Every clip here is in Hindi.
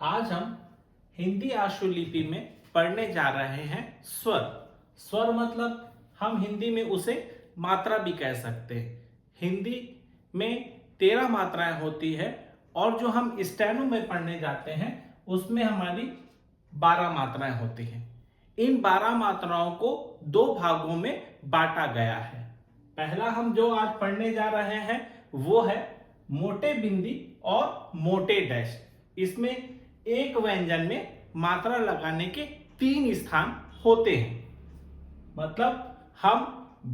आज हम हिंदी आशुलिपि में पढ़ने जा रहे हैं स्वर। स्वर मतलब हम हिंदी में उसे मात्रा भी कह सकते हैं। हिंदी में 13 मात्राएं होती है और जो हम स्टेनो में पढ़ने जाते हैं उसमें हमारी 12 मात्राएं होती हैं। इन 12 मात्राओं को दो भागों में बांटा गया है। पहला हम जो आज पढ़ने जा रहे हैं वो है मोटे बिंदी और मोटे डैश। इसमें एक व्यंजन में मात्रा लगाने के 3 स्थान होते हैं। मतलब हम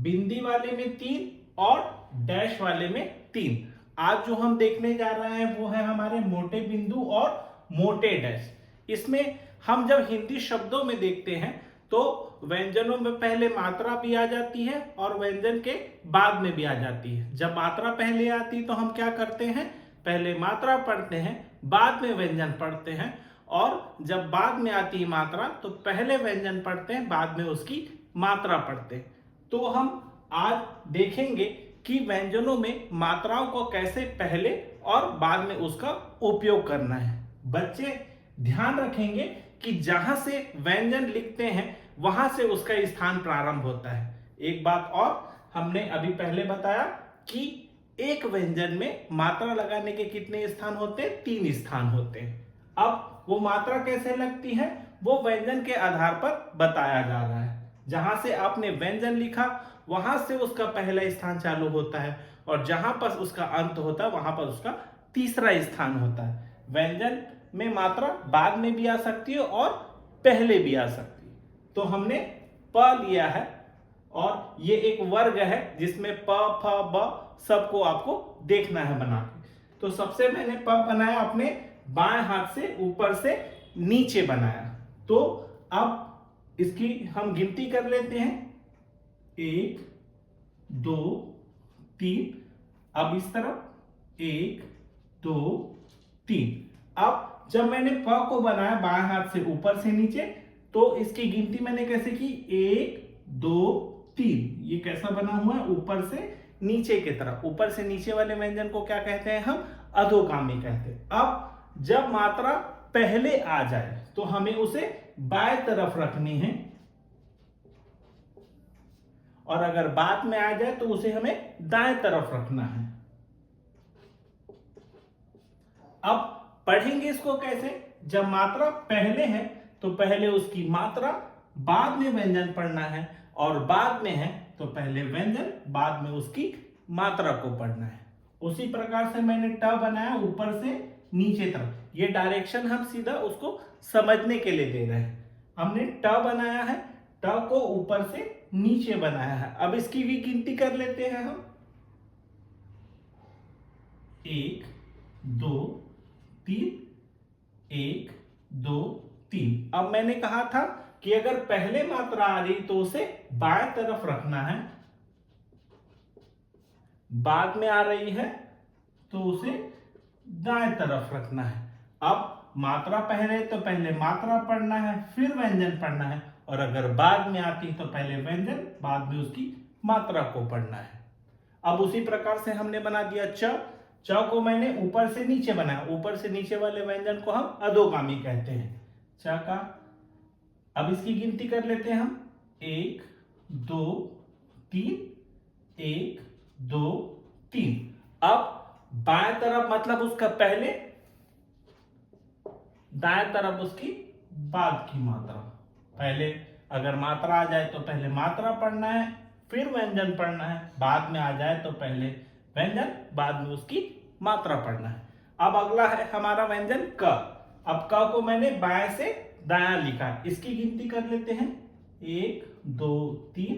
बिंदी वाले में 3 और डैश वाले में 3। आज जो हम देखने जा रहे हैं वो है हमारे मोटे बिंदु और मोटे डैश। इसमें हम जब हिंदी शब्दों में देखते हैं तो व्यंजनों में पहले मात्रा भी आ जाती है और व्यंजन के बाद में भी आ जाती है। जब मात्रा पहले आती तो हम क्या करते हैं, पहले मात्रा पढ़ते हैं, बाद में व्यंजन पढ़ते हैं। और जब बाद में आती है मात्रा तो पहले व्यंजन पढ़ते हैं, बाद में उसकी मात्रा पढ़ते हैं। तो हम आज देखेंगे कि व्यंजनों में मात्राओं को कैसे पहले और बाद में उसका उपयोग करना है। बच्चे ध्यान रखेंगे कि जहां से व्यंजन लिखते हैं वहां से उसका स्थान प्रारंभ होता है। एक बात और, हमने अभी पहले बताया कि एक व्यंजन में मात्रा लगाने के कितने स्थान होते हैं, 3 स्थान होते हैं। अब वो मात्रा कैसे लगती है वो व्यंजन के आधार पर बताया जा रहा है। जहां से आपने व्यंजन लिखा वहां से उसका पहला स्थान चालू होता है और जहां पर उसका अंत होता है वहां पर उसका तीसरा स्थान होता है। व्यंजन में मात्रा बाद में भी आ सकती है और पहले भी आ सकती है। तो हमने प लिया है और ये एक वर्ग है जिसमें प फ ब सबको आपको देखना है बना के। तो सबसे मैंने प बनाया, अपने बाएं हाथ से ऊपर से नीचे बनाया। तो अब इसकी हम गिनती कर लेते हैं, 1 2 3। अब इस तरफ 1 2 3। अब जब मैंने प को बनाया बाएं हाथ से ऊपर से नीचे तो इसकी गिनती मैंने कैसे की, 1 2 3। ये कैसा बना हुआ है, ऊपर से नीचे की तरफ। ऊपर से नीचे वाले व्यंजन को क्या कहते हैं, हम अधोगामी कहते हैं। अब जब मात्रा पहले आ जाए तो हमें उसे बाएं तरफ रखनी है और अगर बाद में आ जाए तो उसे हमें दाएं तरफ रखना है। अब पढ़ेंगे इसको कैसे, जब मात्रा पहले है तो पहले उसकी मात्रा, बाद में व्यंजन पढ़ना है, और बाद में है तो पहले व्यंजन बाद में उसकी मात्रा को पढ़ना है। उसी प्रकार से मैंने ट बनाया ऊपर से नीचे तरफ। ये डायरेक्शन हम सीधा उसको समझने के लिए दे रहे हैं। हमने ट बनाया है, ट को ऊपर से नीचे बनाया है। अब इसकी भी गिनती कर लेते हैं हम, 1 2 3 1 2 3। अब मैंने कहा था कि अगर पहले मात्रा आ रही तो उसे बाएं तरफ रखना है, बाद में आ रही है तो उसे दाएं तरफ रखना है। अब मात्रा पहले तो पहले मात्रा पढ़ना है, फिर व्यंजन पढ़ना है, और अगर बाद में आती तो पहले व्यंजन बाद में उसकी मात्रा को पढ़ना है। अब उसी प्रकार से हमने बना दिया च। च को मैंने ऊपर से नीचे बनाया। ऊपर से नीचे वाले व्यंजन को हम अधोगामी कहते हैं, च का। अब इसकी गिनती कर लेते हैं हम, 1 2 3 1 2 3। अब बाएं तरफ मतलब उसका पहले, दाएं तरफ उसकी बाद की मात्रा। पहले अगर मात्रा आ जाए तो पहले मात्रा पढ़ना है, फिर व्यंजन पढ़ना है, बाद में आ जाए तो पहले व्यंजन बाद में उसकी मात्रा पढ़ना है। अब अगला है हमारा व्यंजन क। अब क को मैंने बाएं से दायां लिखा, इसकी गिनती कर लेते हैं, 1 2 3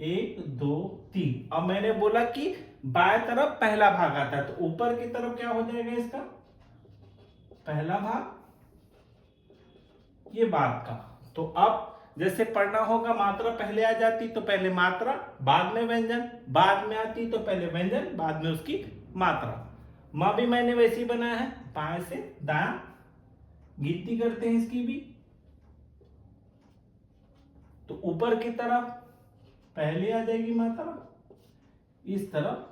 1 2 3। अब मैंने बोला कि बाएं तरफ पहला भाग आता है तो ऊपर की तरफ क्या हो जाएगा, इसका पहला भाग, ये बाद का। तो अब जैसे पढ़ना होगा, मात्रा पहले आ जाती तो पहले मात्रा बाद में व्यंजन, बाद में आती तो पहले व्यंजन बाद में उसकी मात्रा। मां भी मैंने वैसे ही बनाया है, बाएं से दायां। गिनती करते हैं इसकी भी, तो ऊपर की तरफ पहले आ जाएगी मात्रा, इस तरफ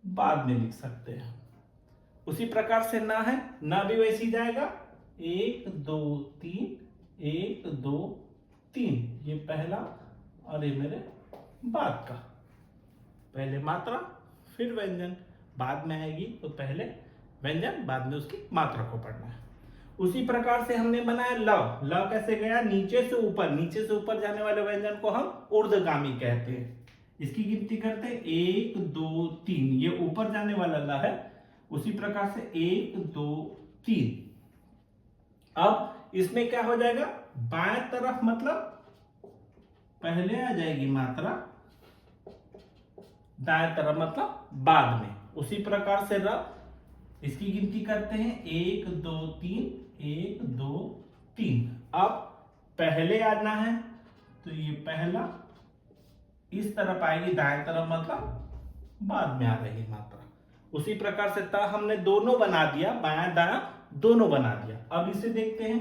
बाद में लिख सकते हैं। उसी प्रकार से ना है ना भी वैसी जाएगा, 1 2 3, 1 2 3, ये पहला और ये मेरे बाद का। पहले मात्रा फिर व्यंजन, बाद में आएगी तो पहले व्यंजन बाद में उसकी मात्रा को पढ़ना है। उसी प्रकार से हमने बनाया ल। ल कैसे गया, नीचे से ऊपर, नीचे से ऊपर जाने वाले व्यंजन को हम ऊर्ध्वगामी कहते हैं। इसकी गिनती करते हैं 1 2 3, ये ऊपर जाने वाला ल है। उसी प्रकार से 1 2 3। अब इसमें क्या हो जाएगा, बाएं तरफ मतलब पहले आ जाएगी मात्रा, दाएं तरफ मतलब बाद में। उसी प्रकार से र, इसकी गिनती करते हैं 1 2 3, 1 2 3। अब पहले आना है तो ये पहला इस तरफ आएगी, दाएं तरफ मतलब बाद में आ रही मात्रा। उसी प्रकार से त हमने दोनों बना दिया, बायां दायां दोनों बना दिया। अब इसे देखते हैं,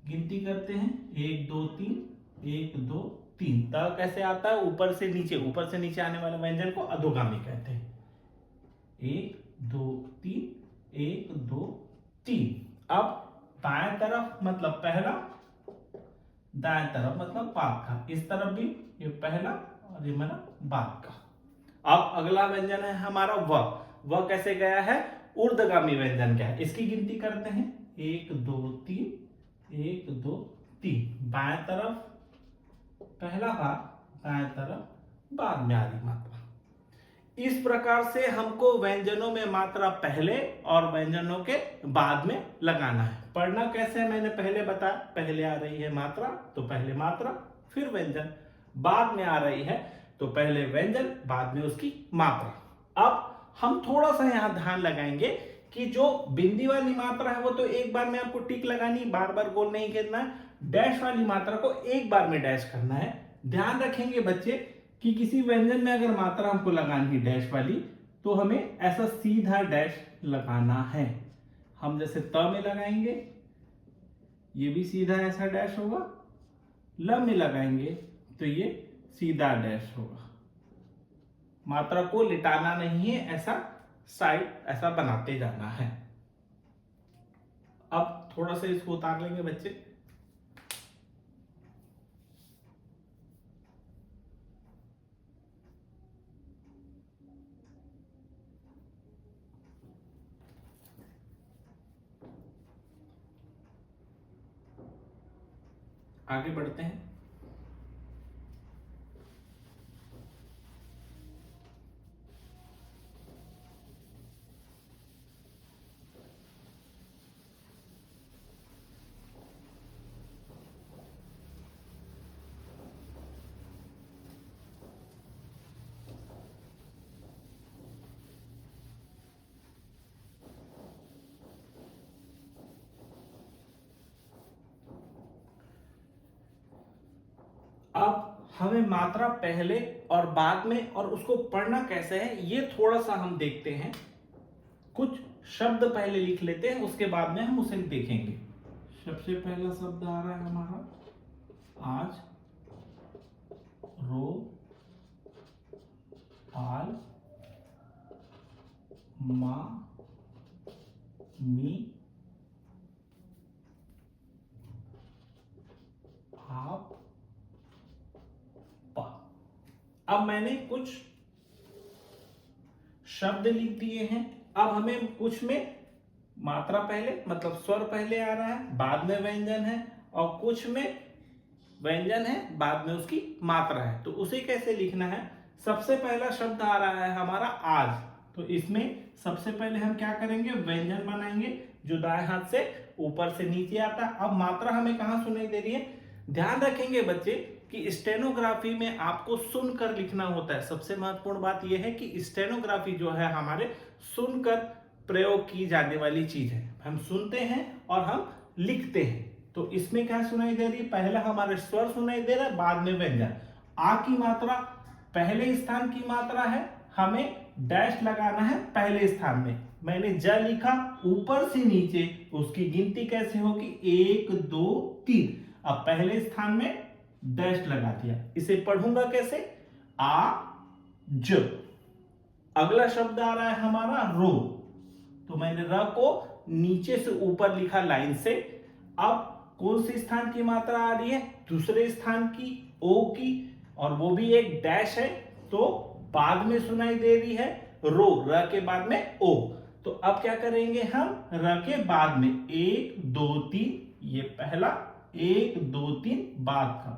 गिनती करते हैं 1 2 3, 1 2 3। त कैसे आता है, ऊपर से नीचे, ऊपर से नीचे आने वाले व्यंजन को अधोगामी कहते हैं। 1 2 3, 1 2 3। अब बाएं तरफ मतलब पहला, दाएं तरफ मतलब बाद का। इस तरफ भी ये पहला और ये मेरा बाद का। अब अगला व्यंजन है हमारा व। व कैसे गया है, ऊर्ध्वगामी व्यंजन क्या है, इसकी गिनती करते हैं 1 2 3, 1 2 3। बाएं तरफ पहला भाग, दाएं तरफ बाद में आ रही मात्रा। इस प्रकार से हमको व्यंजनों में मात्रा पहले और व्यंजनों के बाद में लगाना है। पढ़ना कैसे है मैंने पहले बताया, पहले आ रही है मात्रा तो पहले मात्रा फिर व्यंजन, बाद में आ रही है तो पहले व्यंजन बाद में उसकी मात्रा। अब हम थोड़ा सा यहां ध्यान लगाएंगे कि जो बिंदी वाली मात्रा है वो तो एक बार में आपको टिक लगानी, बार बार गोल नहीं घेरना है। डैश वाली मात्रा को एक बार में डैश करना है। ध्यान रखेंगे बच्चे कि किसी व्यंजन में अगर मात्रा हमको लगानी है डैश वाली तो हमें ऐसा सीधा डैश लगाना है। हम जैसे त में लगाएंगे, ये भी सीधा ऐसा डैश होगा। ल में लगाएंगे तो ये सीधा डैश होगा। मात्रा को लिटाना नहीं है, ऐसा साइड ऐसा बनाते जाना है। अब थोड़ा सा इसको उतार लेंगे बच्चे। आगे बढ़ते हैं। अब हमें मात्रा पहले और बाद में और उसको पढ़ना कैसे है ये थोड़ा सा हम देखते हैं। कुछ शब्द पहले लिख लेते हैं, उसके बाद में हम उसे देखेंगे। सबसे पहला शब्द आ रहा है हमारा आज, रो, आल, माँ, मी, आप, पा। अब मैंने कुछ शब्द लिख दिए हैं। अब हमें कुछ में मात्रा पहले मतलब स्वर पहले आ रहा है, बाद में व्यंजन है, और कुछ में व्यंजन है बाद में उसकी मात्रा है। तो उसे कैसे लिखना है, सबसे पहला शब्द आ रहा है हमारा आज, तो इसमें सबसे पहले हम क्या करेंगे, व्यंजन बनाएंगे जो दाएं हाथ से ऊपर से नीचे आता है। अब मात्रा हमें कहां सुनाई दे रही है, ध्यान रखेंगे बच्चे कि स्टेनोग्राफी में आपको सुनकर लिखना होता है। सबसे महत्वपूर्ण बात यह है कि स्टेनोग्राफी जो है हमारे सुनकर प्रयोग की जाने वाली चीज है। हम सुनते हैं और हम लिखते हैं। तो इसमें क्या सुनाई दे रही है, पहला हमारे स्वर सुनाई दे रहा है, बाद में व्यंजन। आ की मात्रा पहले स्थान की मात्रा है, हमें डैश लगाना है पहले स्थान में। मैंने ज लिखा ऊपर से नीचे, उसकी गिनती कैसे होगी 1 2 3। अब पहले स्थान में डैश लगा दिया। इसे पढ़ूंगा कैसे, आ ज। अगला शब्द आ रहा है हमारा रो, तो मैंने र को नीचे से ऊपर लिखा लाइन से। अब कौन से स्थान की मात्रा आ रही है? दूसरे स्थान की, ओ की, और वो भी एक डैश है, तो बाद में सुनाई दे रही है रो, र के बाद में ओ। तो अब क्या करेंगे हम? र के बाद में 1 2 3, ये पहला, 1 2 3 बाद का,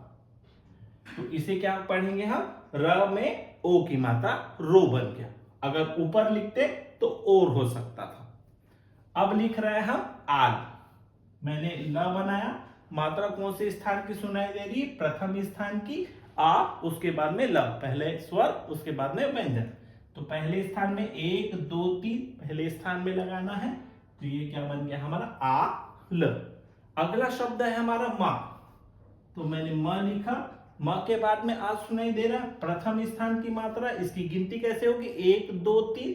तो इसे क्या पढ़ेंगे हम? र में ओ की मात्रा रो बन गया। अगर ऊपर लिखते तो और हो सकता था। अब लिख रहे हैं हम आल। मैंने ल बनाया, मात्रा कौन से स्थान की सुनाई दे रही? प्रथम स्थान की, आ, उसके बाद में ल, पहले स्वर उसके बाद में व्यंजन। तो पहले स्थान में 1 2 3 पहले स्थान में लगाना है, तो ये क्या बन गया हमारा? आ ल। अगला शब्द है हमारा मां, तो मैंने म लिखा, म के बाद में आ सुनाई दे रहा, प्रथम स्थान की मात्रा, इसकी गिनती कैसे होगी? 1 2 3,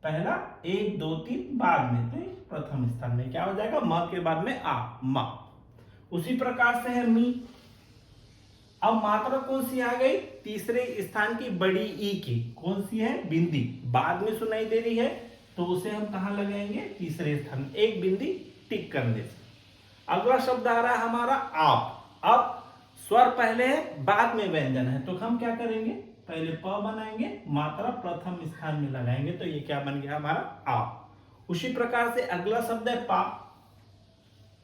पहला 1 2 3 बाद में, तो प्रथम स्थान में क्या हो जाएगा? म के बाद में आ, मा। उसी प्रकार से है मी। अब मात्रा कौन सी आ गई? तीसरे स्थान की बड़ी ई की, कौन सी है? बिंदी, बाद में सुनाई दे रही है, तो उसे हम कहां लगाएंगे? तीसरे स्थान में, एक बिंदी टिक करने से। अगला शब्द आ रहा है हमारा आप। अब स्वर पहले है, बाद में व्यंजन है, तो हम क्या करेंगे? पहले प बनाएंगे, मात्रा प्रथम स्थान में लगाएंगे, तो ये क्या बन गया हमारा? आप। उसी प्रकार से अगला शब्द है पा।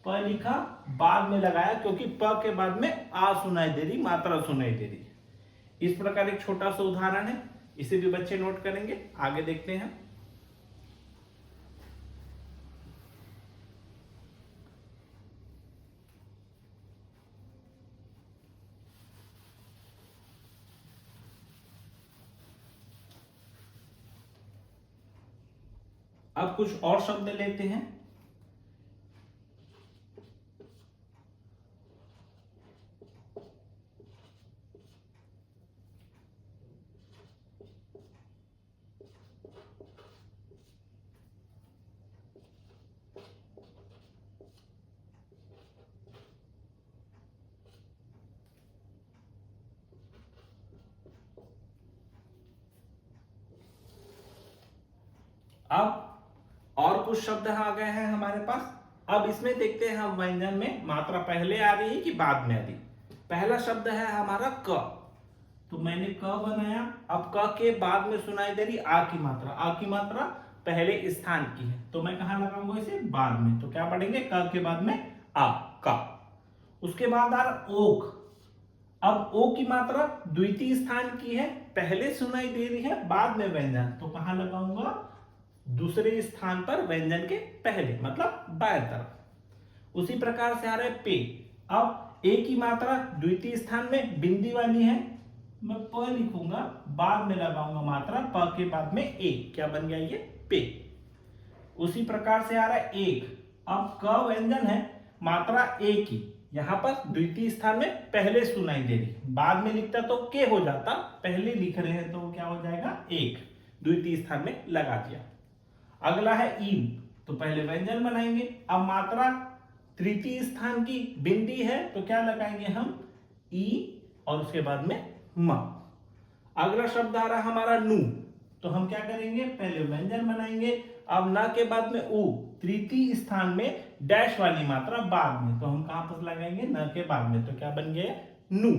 प लिखा, बाद में लगाया, क्योंकि प के बाद में आ सुनाई दे रही, मात्रा सुनाई दे रही। इस प्रकार एक छोटा सा उदाहरण है, इसे भी बच्चे नोट करेंगे। आगे देखते हैं। अब कुछ और शब्द लेते हैं। अब और कुछ शब्द आ गए हैं हमारे पास। अब इसमें देखते हैं हम व्यंजन में मात्रा पहले आ रही है कि बाद में आ रही। पहला शब्द है हमारा क, तो मैंने क बनाया। अब क के बाद में सुनाई दे रही आ की मात्रा, आ की मात्रा पहले स्थान की है, तो मैं कहां लगाऊंगा इसे? बाद में। तो क्या पढ़ेंगे? क के बाद में आ, का। उसके बाद आ रहा ओक। अब ओ की मात्रा द्वितीय स्थान की है, पहले सुनाई दे रही है, बाद में व्यंजन, तो कहां लगाऊंगा? दूसरे स्थान पर, व्यंजन के पहले, मतलब बाएं तरफ। उसी प्रकार से आ रहा है पे। अब ए की मात्रा द्वितीय स्थान में बिंदी वाली है, मैं प लिखूंगा, बाद में लगाऊंगा मात्रा, प के बाद में ए, क्या बन गया ये? पे। उसी प्रकार से आ रहा है एक। अब क व्यंजन है, मात्रा ए की, यहां पर द्वितीय स्थान में पहले सुनाई दे रही, बाद में लिखता तो के हो जाता, पहले लिख रहे हैं तो क्या हो जाएगा? एक, द्वितीय स्थान में लगा दिया। अगला है ईम, तो पहले व्यंजन बनाएंगे। अब मात्रा तृतीय स्थान की बिंदी है, तो क्या लगाएंगे हम? ई, और उसके बाद में म। अगला शब्द आ रहा है हमारा नु, तो हम क्या करेंगे? पहले व्यंजन बनाएंगे। अब न के बाद में उ, तृतीय स्थान में डैश वाली मात्रा बाद में, तो हम कहां पर लगाएंगे? न के बाद में, तो क्या बन गया? नु।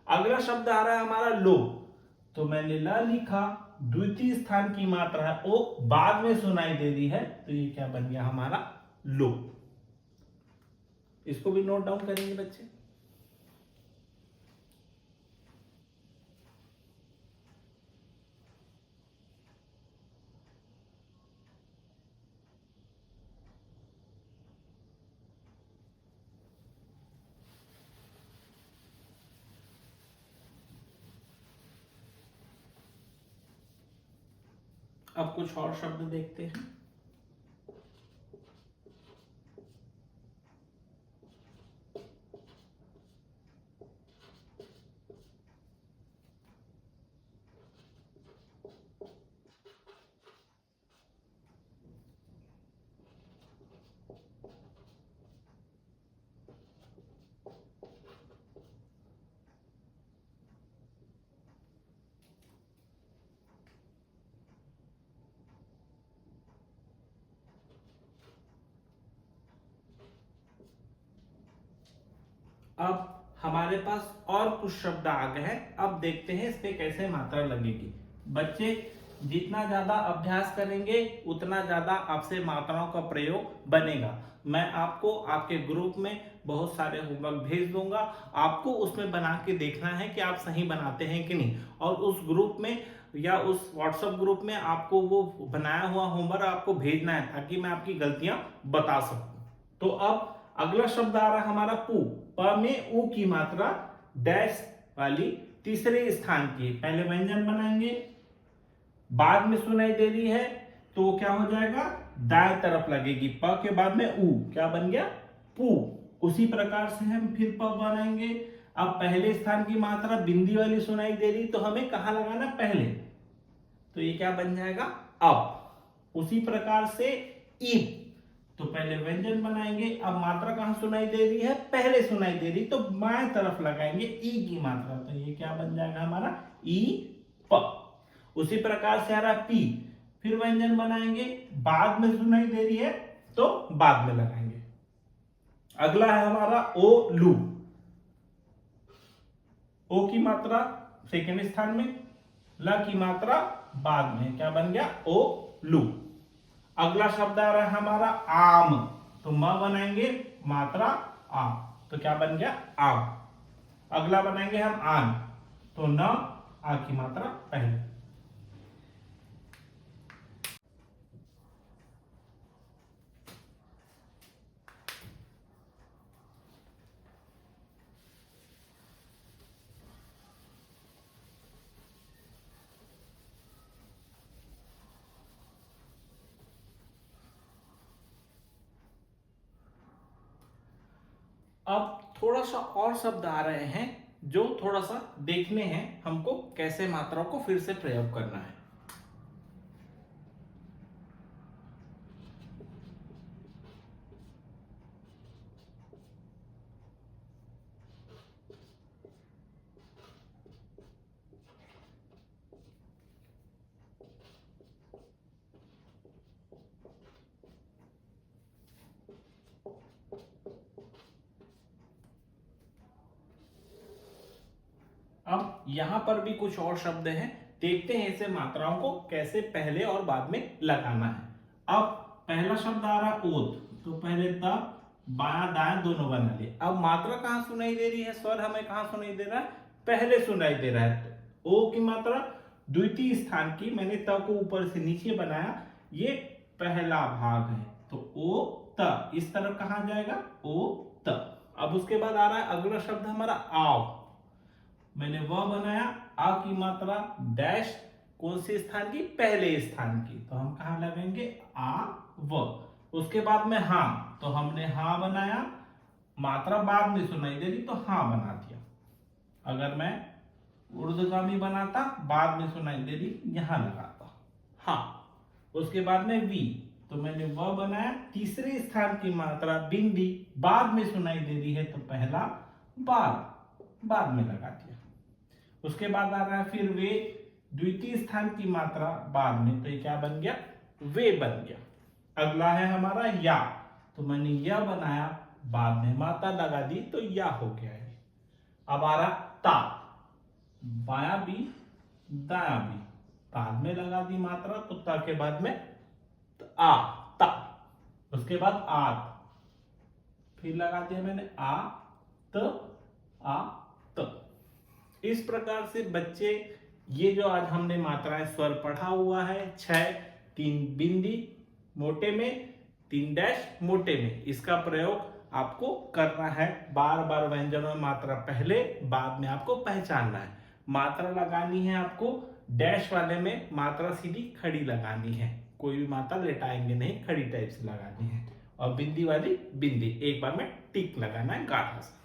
अगला शब्द आ रहा है हमारा लो, तो मैंने ल लिखा, द्वितीय स्थान की मात्रा है ओ, बाद में सुनाई दे रही है, तो ये क्या बन गया हमारा? लो। इसको भी नोट डाउन करेंगे बच्चे। अब कुछ और शब्द देखते हैं। अब हमारे पास और कुछ शब्द आ गए हैं, अब देखते हैं इस पे कैसे मात्रा लगेगी। बच्चे जितना ज्यादा अभ्यास करेंगे उतना ज्यादा आपसे मात्राओं का प्रयोग बनेगा। मैं आपको आपके ग्रुप में बहुत सारे होमवर्क भेज दूंगा, आपको उसमें बना के देखना है कि आप सही बनाते हैं कि नहीं, और उस ग्रुप में या उस व्हाट्सएप ग्रुप में आपको वो बनाया हुआ होमवर्क आपको भेजना है ताकि मैं आपकी गलतियां बता सकूं। तो अब अगला शब्द आ रहा है हमारा पू। प में ऊ की मात्रा डैश वाली तीसरे स्थान की। पहले व्यंजन बनाएंगे, बाद में सुनाई दे रही है तो क्या हो जाएगा, दाएं तरफ लगेगी। प के बाद में ऊ क्या बन गया, पू। उसी प्रकार से हम फिर प बनाएंगे। अब पहले स्थान की मात्रा बिंदी वाली सुनाई दे रही तो हमें कहां लगाना, पहले, तो ये क्या बन जाएगा, अब। उसी प्रकार से ई, तो पहले व्यंजन बनाएंगे, अब मात्रा कहां सुनाई दे रही है, पहले सुनाई दे रही तो बाएं तरफ लगाएंगे ई की मात्रा, तो ये क्या बन जाएगा हमारा, ई प। उसी प्रकार से आ रहा पी, फिर व्यंजन बनाएंगे, बाद में सुनाई दे रही है तो बाद में लगाएंगे। अगला है हमारा ओ लू। ओ की मात्रा सेकेंड स्थान में, ल की मात्रा बाद में, क्या बन गया, ओ लू। अगला शब्द आ रहा है हमारा आम, तो म बनाएंगे, मात्रा आ, तो क्या बन गया, आम। अगला बनाएंगे हम आन, तो न, आ की मात्रा पहले। अब थोड़ा सा और शब्द आ रहे हैं जो थोड़ा सा देखने हैं हमको कैसे मात्राओं को फिर से प्रयोग करना है। अब यहां पर भी कुछ और शब्द हैं, देखते हैं इसे मात्राओं को कैसे पहले और बाद में लगाना है। अब पहला शब्द आ रहा है ओत, तो पहले द, बायां दायां दोनों बना लिए। अब मात्रा कहां सुनाई दे रही है, स्वर हमें कहां सुनाई दे रहा है, पहले सुनाई दे रहा है। तो ओ की मात्रा द्वितीय स्थान की, मैंने त को ऊपर से नीचे बनाया, ये पहला भाग है, तो ओ त, इस तरफ कहां जाएगा, ओ त। अब उसके बाद आ रहा है अगला शब्द हमारा आव, मैंने वह बनाया, आ की मात्रा डैश कौन से स्थान की, पहले स्थान की, तो हम कहां लगाएंगे, आ व। उसके बाद में हा, तो हमने हा बनाया, मात्रा बाद में सुनाई दे रही तो हा बना दिया। अगर मैं ऊर्ध्वगामी बनाता, बाद में सुनाई दे रही, यहां लगाता हा। उसके बाद में वी, तो मैंने वह बनाया, तीसरे स्थान की मात्रा बिंदी बाद में सुनाई दे रही है तो पहला, बाद में लगा दिया। उसके बाद आ रहा है फिर वे, द्वितीय स्थान की मात्रा बाद में, तो ये क्या बन गया, वे बन गया। अगला है हमारा या, तो मैंने यह बनाया, बाद में मात्रा लगा दी तो या हो गया है। अब आ रहा ता, बाया भी दाया भी, बाद में लगा दी मात्रा, तो ता के बाद में आ, ता। उसके बाद आत, फिर लगा दिया मैंने आ त। इस प्रकार से बच्चे ये जो आज हमने मात्राएं स्वर पढ़ा हुआ है, 6, 3 बिंदी मोटे में, 3 डैश मोटे में, इसका प्रयोग आपको करना है। बार बार व्यंजनों में मात्रा पहले बाद में आपको पहचानना है। मात्रा लगानी है आपको डैश वाले में, मात्रा सीधी खड़ी लगानी है, कोई भी मात्रा लेटाएंगे नहीं, खड़ी टाइप से लगानी है। और बिंदी वाली बिंदी एक बार में टिक लगाना है गाढ़ा सा।